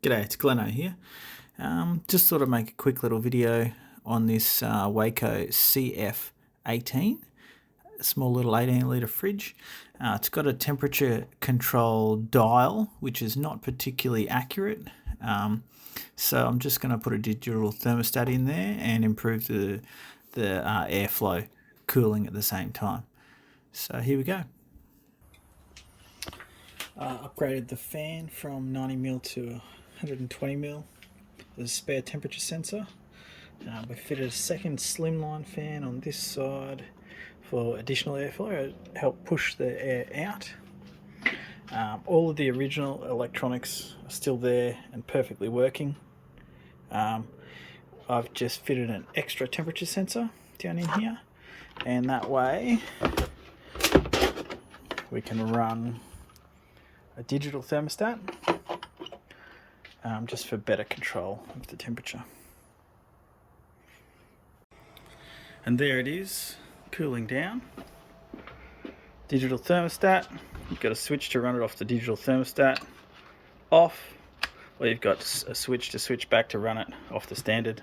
G'day, it's Gleno here. Just thought I'd make a quick little video on this Waeco CF18, a small little 18 litre fridge. It's got a temperature control dial, which is not particularly accurate. So I'm just going to put a digital thermostat in there and improve the airflow cooling at the same time. So here we go. Upgraded the fan from 90mm to 120mm. There's a spare temperature sensor. We fitted a second slimline fan on this side for additional airflow to help push the air out. All of the original electronics are still there and perfectly working. I've just fitted an extra temperature sensor down in here, and that way we can run a digital thermostat just for better control of the temperature. And there it is, cooling down. Digital thermostat. You've got a switch to run it off the digital thermostat off, or you've got a switch to switch back to run it off the standard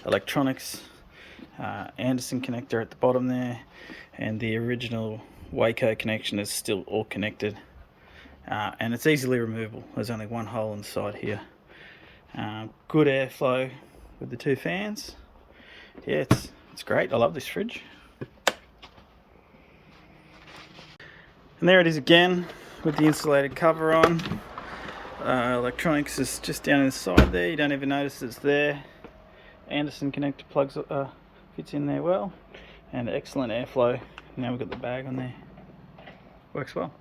electronics. Anderson connector at the bottom there, and the original Waeco connection is still all connected. And it's easily removable. There's only one hole inside here. Good airflow with the two fans. Yeah, it's great. I love this fridge. And there it is again with the insulated cover on. Electronics is just down inside there. You don't even notice it's there. Anderson connector plugs fits in there well, and excellent airflow. Now we've got the bag on there. Works well.